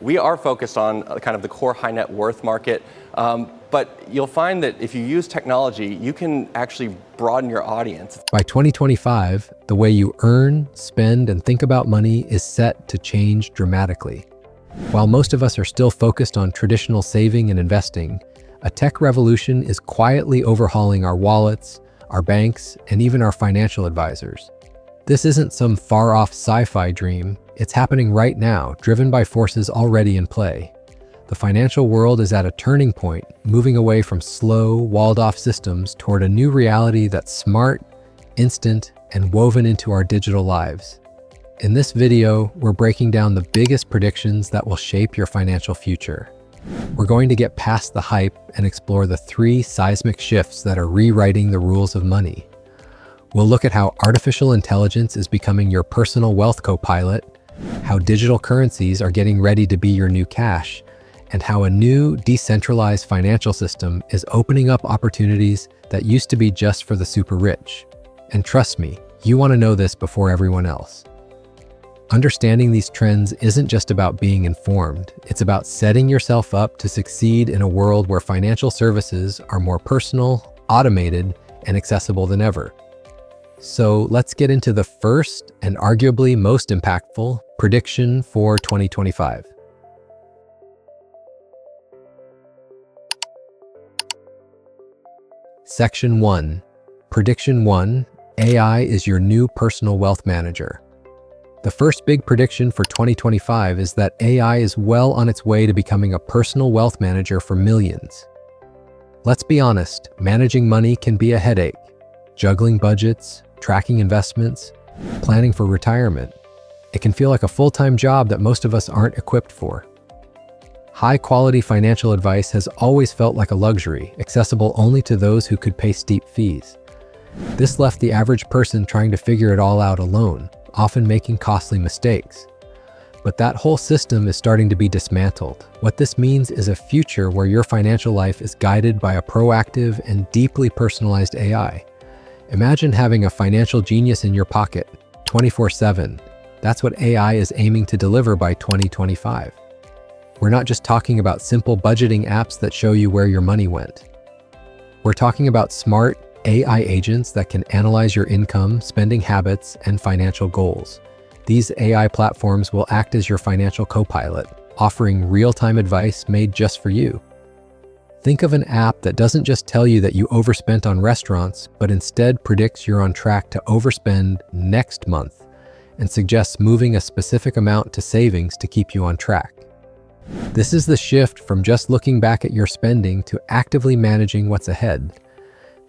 We are focused on kind of the core high net worth market, but you'll find that if you use technology, you can actually broaden your audience. By 2025, the way you earn, spend, and think about money is set to change dramatically. While most of us are still focused on traditional saving and investing, a tech revolution is quietly overhauling our wallets, our banks, and even our financial advisors. This isn't some far-off sci-fi dream. It's happening right now, driven by forces already in play. The financial world is at a turning point, moving away from slow, walled-off systems toward a new reality that's smart, instant, and woven into our digital lives. In this video, we're breaking down the biggest predictions that will shape your financial future. We're going to get past the hype and explore the 3 seismic shifts that are rewriting the rules of money. We'll look at how artificial intelligence is becoming your personal wealth co-pilot, how digital currencies are getting ready to be your new cash, and how a new decentralized financial system is opening up opportunities that used to be just for the super rich. And trust me, you want to know this before everyone else. Understanding these trends isn't just about being informed, it's about setting yourself up to succeed in a world where financial services are more personal, automated, and accessible than ever. So let's get into the first and arguably most impactful prediction for 2025. Section 1. Prediction 1. AI is your new personal wealth manager. The first big prediction for 2025 is that AI is well on its way to becoming a personal wealth manager for millions. Let's be honest, managing money can be a headache. Juggling budgets, tracking investments, planning for retirement. It can feel like a full-time job that most of us aren't equipped for. High-quality financial advice has always felt like a luxury, accessible only to those who could pay steep fees. This left the average person trying to figure it all out alone, often making costly mistakes. But that whole system is starting to be dismantled. What this means is a future where your financial life is guided by a proactive and deeply personalized AI. Imagine having a financial genius in your pocket, 24/7. That's what AI is aiming to deliver by 2025. We're not just talking about simple budgeting apps that show you where your money went. We're talking about smart AI agents that can analyze your income, spending habits, and financial goals. These AI platforms will act as your financial co-pilot, offering real-time advice made just for you. Think of an app that doesn't just tell you that you overspent on restaurants, but instead predicts you're on track to overspend next month and suggests moving a specific amount to savings to keep you on track. This is the shift from just looking back at your spending to actively managing what's ahead.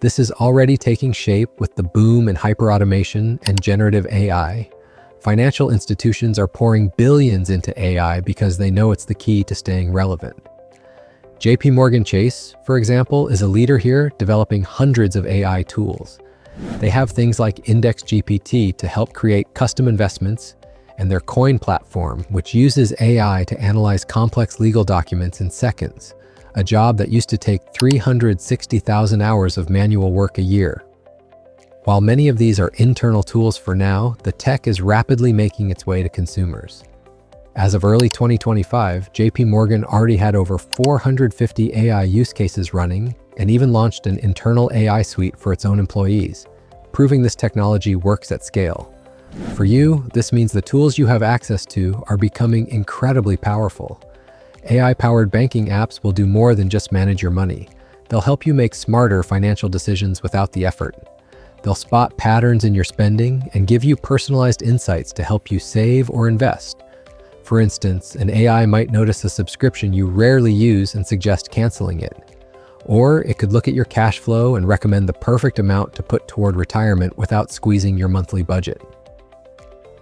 This is already taking shape with the boom in hyperautomation and generative AI. Financial institutions are pouring billions into AI because they know it's the key to staying relevant. JP Chase, for example, is a leader here, developing hundreds of AI tools. They have things like Index GPT to help create custom investments, and their Coin platform, which uses AI to analyze complex legal documents in seconds, a job that used to take 360,000 hours of manual work a year. While many of these are internal tools for now, the tech is rapidly making its way to consumers. As of early 2025, JP Morgan already had over 450 AI use cases running and even launched an internal AI suite for its own employees, proving this technology works at scale. For you, this means the tools you have access to are becoming incredibly powerful. AI-powered banking apps will do more than just manage your money. They'll help you make smarter financial decisions without the effort. They'll spot patterns in your spending and give you personalized insights to help you save or invest. For instance, an AI might notice a subscription you rarely use and suggest canceling it. Or it could look at your cash flow and recommend the perfect amount to put toward retirement without squeezing your monthly budget.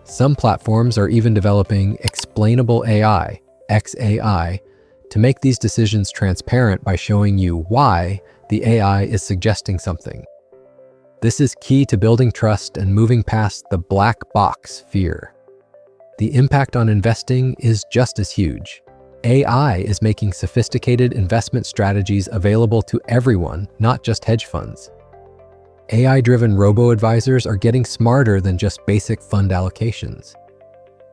Some platforms are even developing explainable AI, XAI, to make these decisions transparent by showing you why the AI is suggesting something. This is key to building trust and moving past the black box fear. The impact on investing is just as huge. AI is making sophisticated investment strategies available to everyone, not just hedge funds. AI-driven robo-advisors are getting smarter than just basic fund allocations.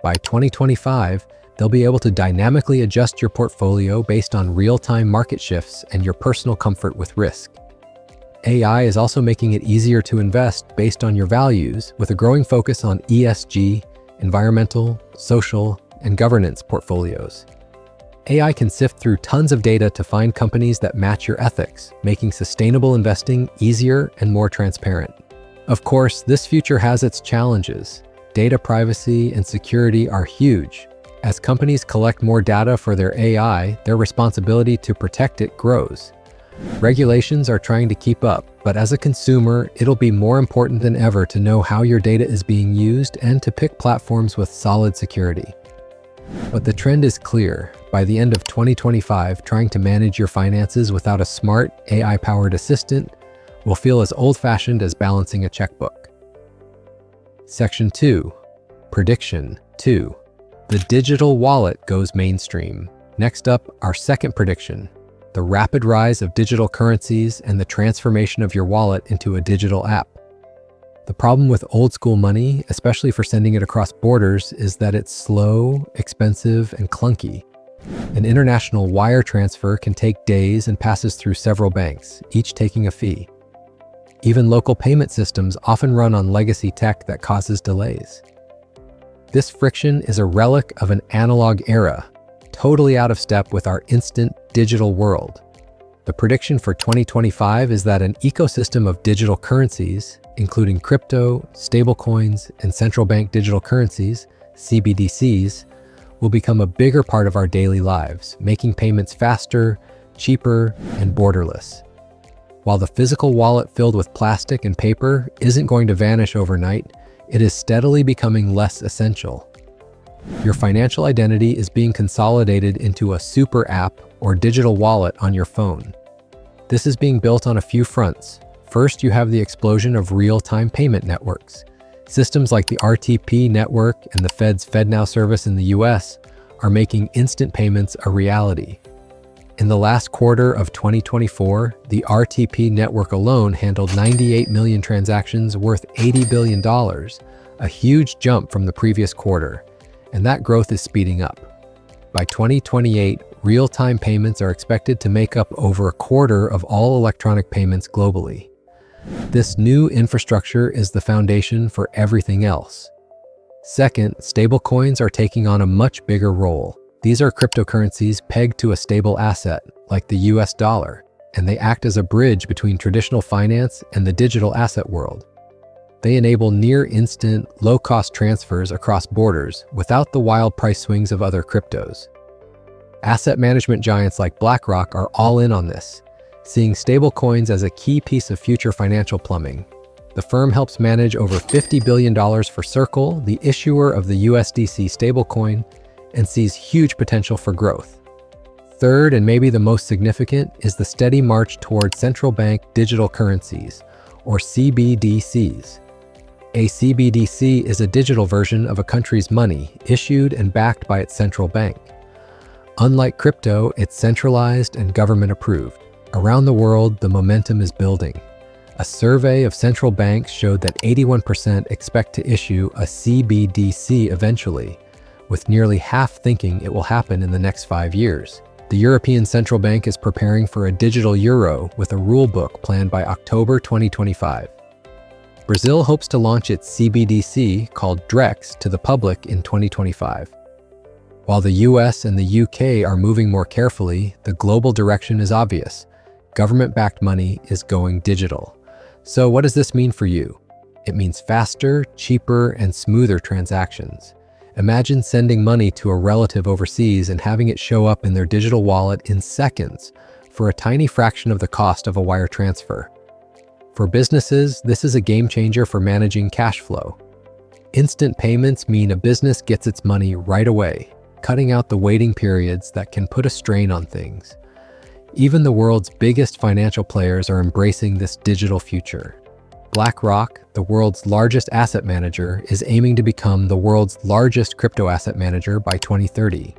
By 2025, They'll be able to dynamically adjust your portfolio based on real-time market shifts and your personal comfort with risk. AI is also making it easier to invest based on your values, with a growing focus on ESG, environmental, social, and governance portfolios. AI can sift through tons of data to find companies that match your ethics, making sustainable investing easier and more transparent. Of course, this future has its challenges. Data privacy and security are huge. As companies collect more data for their AI, their responsibility to protect it grows. Regulations are trying to keep up, but as a consumer, it'll be more important than ever to know how your data is being used and to pick platforms with solid security. But the trend is clear. By the end of 2025, trying to manage your finances without a smart, AI-powered assistant will feel as old-fashioned as balancing a checkbook. Section 2. Prediction 2. The digital wallet goes mainstream. Next up, our second prediction: the rapid rise of digital currencies and the transformation of your wallet into a digital app. The problem with old-school money, especially for sending it across borders, is that it's slow, expensive, and clunky. An international wire transfer can take days and passes through several banks, each taking a fee. Even local payment systems often run on legacy tech that causes delays. This friction is a relic of an analog era, totally out of step with our instant digital world. The prediction for 2025 is that an ecosystem of digital currencies, including crypto, stablecoins, and central bank digital currencies, CBDCs, will become a bigger part of our daily lives, making payments faster, cheaper, and borderless. While the physical wallet filled with plastic and paper isn't going to vanish overnight, it is steadily becoming less essential. Your financial identity is being consolidated into a super app or digital wallet on your phone. This is being built on a few fronts. First, you have the explosion of real-time payment networks. Systems like the RTP network and the Fed's FedNow service in the US are making instant payments a reality. In the last quarter of 2024, the RTP network alone handled 98 million transactions worth $80 billion, a huge jump from the previous quarter. And that growth is speeding up. By 2028, real-time payments are expected to make up over a quarter of all electronic payments globally. This new infrastructure is the foundation for everything else. Second, stablecoins are taking on a much bigger role. These are cryptocurrencies pegged to a stable asset, like the US dollar, and they act as a bridge between traditional finance and the digital asset world. They enable near-instant, low-cost transfers across borders without the wild price swings of other cryptos. Asset management giants like BlackRock are all in on this, seeing stablecoins as a key piece of future financial plumbing. The firm helps manage over $50 billion for Circle, the issuer of the USDC stablecoin, and sees huge potential for growth. Third, and maybe the most significant, is the steady march toward central bank digital currencies, or CBDCs. A CBDC is a digital version of a country's money, issued and backed by its central bank. Unlike crypto, it's centralized and government approved. Around the world, the momentum is building. A survey of central banks showed that 81% expect to issue a CBDC eventually, with nearly half thinking it will happen in the next 5 years. The European Central Bank is preparing for a digital euro with a rulebook planned by October 2025. Brazil hopes to launch its CBDC, called Drex, to the public in 2025. While the US and the UK are moving more carefully, the global direction is obvious. Government-backed money is going digital. So what does this mean for you? It means faster, cheaper, and smoother transactions. Imagine sending money to a relative overseas and having it show up in their digital wallet in seconds for a tiny fraction of the cost of a wire transfer. For businesses, this is a game changer for managing cash flow. Instant payments mean a business gets its money right away, cutting out the waiting periods that can put a strain on things. Even the world's biggest financial players are embracing this digital future. BlackRock, the world's largest asset manager, is aiming to become the world's largest crypto asset manager by 2030.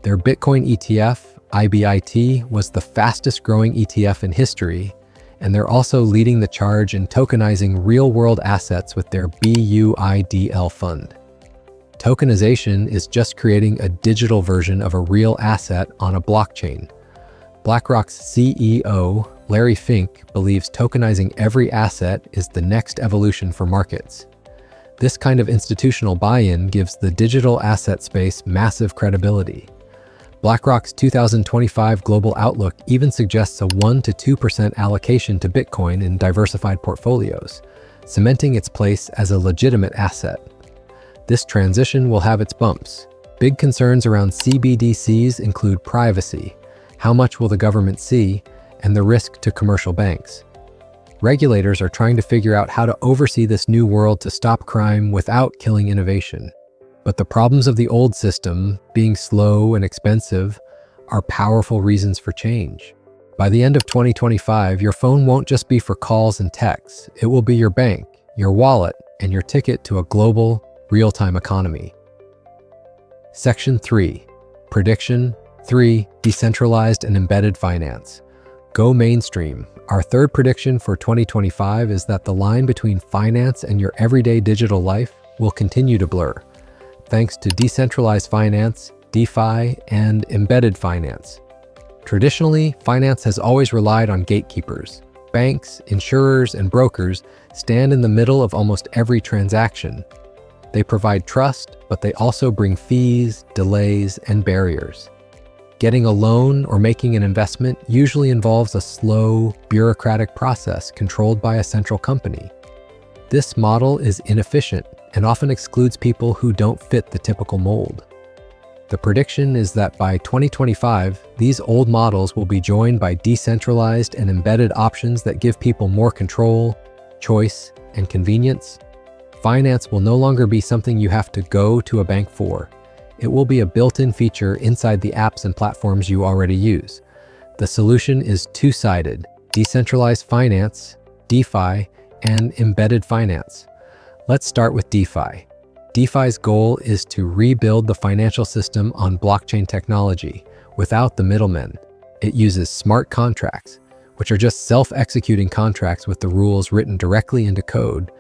Their Bitcoin ETF, IBIT, was the fastest growing ETF in history, and they're also leading the charge in tokenizing real-world assets with their BUIDL fund. Tokenization is just creating a digital version of a real asset on a blockchain. BlackRock's CEO, Larry Fink, believes tokenizing every asset is the next evolution for markets. This kind of institutional buy-in gives the digital asset space massive credibility. BlackRock's 2025 Global Outlook even suggests a 1 to 2% allocation to Bitcoin in diversified portfolios, cementing its place as a legitimate asset. This transition will have its bumps. Big concerns around CBDCs include privacy, how much will the government see, and the risk to commercial banks. Regulators are trying to figure out how to oversee this new world to stop crime without killing innovation. But the problems of the old system, being slow and expensive, are powerful reasons for change. By the end of 2025, your phone won't just be for calls and texts. It will be your bank, your wallet, and your ticket to a global, real-time economy. Section 3. Prediction 3. Decentralized and embedded finance. Go mainstream. Our third prediction for 2025 is that the line between finance and your everyday digital life will continue to blur, thanks to decentralized finance, DeFi, and embedded finance. Traditionally, finance has always relied on gatekeepers. Banks, insurers, and brokers stand in the middle of almost every transaction. They provide trust, but they also bring fees, delays, and barriers. Getting a loan or making an investment usually involves a slow, bureaucratic process controlled by a central company. This model is inefficient and often excludes people who don't fit the typical mold. The prediction is that by 2025, these old models will be joined by decentralized and embedded options that give people more control, choice, and convenience. Finance will no longer be something you have to go to a bank for. It will be a built-in feature inside the apps and platforms you already use. The solution is two-sided: decentralized finance, DeFi, and embedded finance. Let's start with DeFi. DeFi's goal is to rebuild the financial system on blockchain technology without the middlemen. It uses smart contracts, which are just self-executing contracts with the rules written directly into code,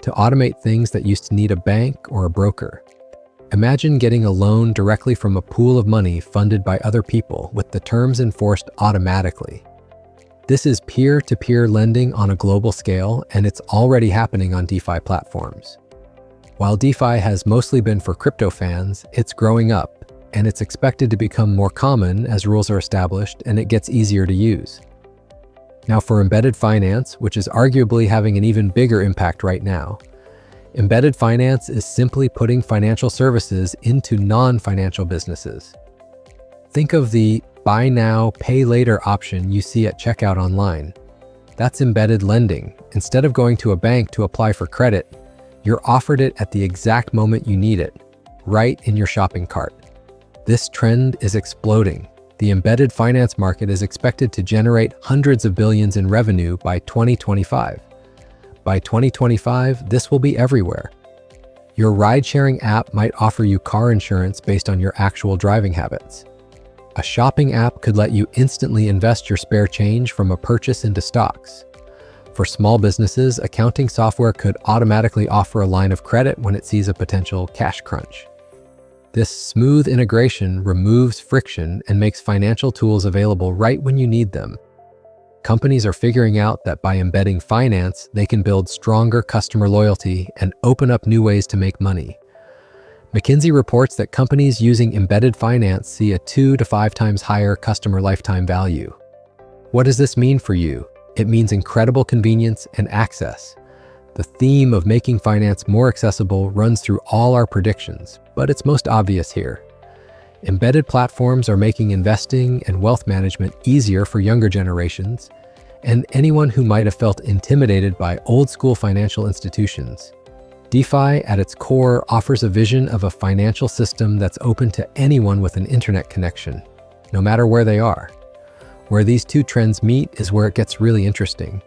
to automate things that used to need a bank or a broker. Imagine getting a loan directly from a pool of money funded by other people with the terms enforced automatically. This is peer-to-peer lending on a global scale, and it's already happening on DeFi platforms. While DeFi has mostly been for crypto fans, it's growing up, and it's expected to become more common as rules are established and it gets easier to use. Now for embedded finance, which is arguably having an even bigger impact right now. Embedded finance is simply putting financial services into non-financial businesses. Think of the buy now, pay later option you see at checkout online. That's embedded lending. Instead of going to a bank to apply for credit, you're offered it at the exact moment you need it, right in your shopping cart. This trend is exploding. The embedded finance market is expected to generate hundreds of billions in revenue by 2025. By 2025, this will be everywhere. Your ride-sharing app might offer you car insurance based on your actual driving habits. A shopping app could let you instantly invest your spare change from a purchase into stocks. For small businesses, accounting software could automatically offer a line of credit when it sees a potential cash crunch. This smooth integration removes friction and makes financial tools available right when you need them. Companies are figuring out that by embedding finance, they can build stronger customer loyalty and open up new ways to make money. McKinsey reports that companies using embedded finance see a 2 to 5 times higher customer lifetime value. What does this mean for you? It means incredible convenience and access. The theme of making finance more accessible runs through all our predictions, but it's most obvious here. Embedded platforms are making investing and wealth management easier for younger generations and anyone who might have felt intimidated by old-school financial institutions. DeFi, at its core, offers a vision of a financial system that's open to anyone with an internet connection, no matter where they are. Where these two trends meet is where it gets really interesting.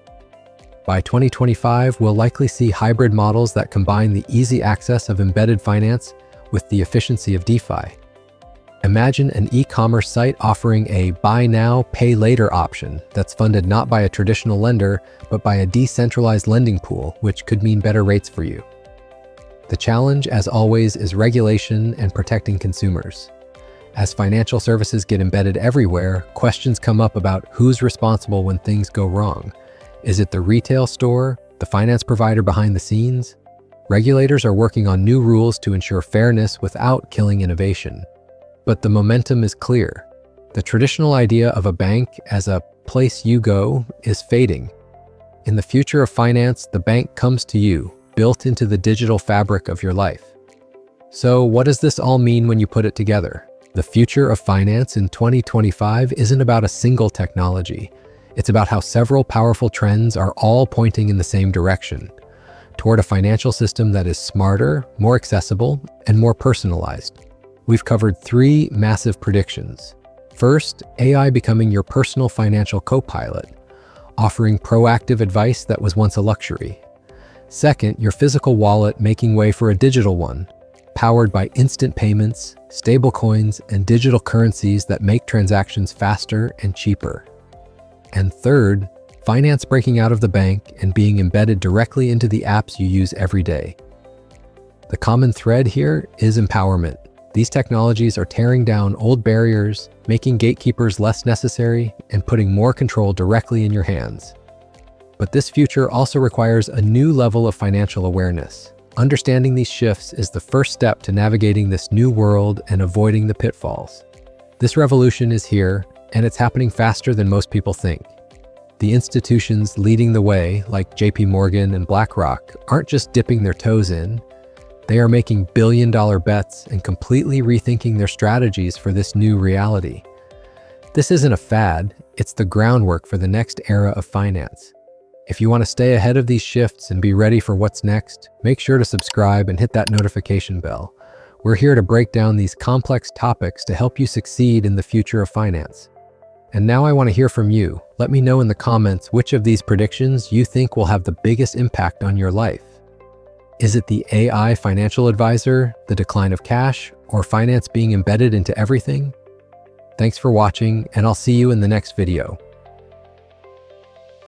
By 2025, we'll likely see hybrid models that combine the easy access of embedded finance with the efficiency of DeFi. Imagine an e-commerce site offering a buy now, pay later option that's funded not by a traditional lender, but by a decentralized lending pool, which could mean better rates for you. The challenge, as always, is regulation and protecting consumers. As financial services get embedded everywhere, questions come up about who's responsible when things go wrong. Is it the retail store, the finance provider behind the scenes? Regulators are working on new rules to ensure fairness without killing innovation. But the momentum is clear. The traditional idea of a bank as a place you go is fading. In the future of finance, the bank comes to you, built into the digital fabric of your life. So what does this all mean when you put it together? The future of finance in 2025 isn't about a single technology. It's about how several powerful trends are all pointing in the same direction, toward a financial system that is smarter, more accessible, and more personalized. We've covered 3 massive predictions. First, AI becoming your personal financial co-pilot, offering proactive advice that was once a luxury. Second, your physical wallet making way for a digital one, powered by instant payments, stablecoins, and digital currencies that make transactions faster and cheaper. And third, finance breaking out of the bank and being embedded directly into the apps you use every day. The common thread here is empowerment. These technologies are tearing down old barriers, making gatekeepers less necessary, and putting more control directly in your hands. But this future also requires a new level of financial awareness. Understanding these shifts is the first step to navigating this new world and avoiding the pitfalls. This revolution is here, and it's happening faster than most people think. The institutions leading the way, like JP Morgan and BlackRock, aren't just dipping their toes in. They are making billion-dollar bets and completely rethinking their strategies for this new reality. This isn't a fad, it's the groundwork for the next era of finance. If you want to stay ahead of these shifts and be ready for what's next, make sure to subscribe and hit that notification bell. We're here to break down these complex topics to help you succeed in the future of finance. And now I want to hear from you. Let me know in the comments which of these predictions you think will have the biggest impact on your life. Is it the AI financial advisor, the decline of cash, or finance being embedded into everything? Thanks for watching, and I'll see you in the next video.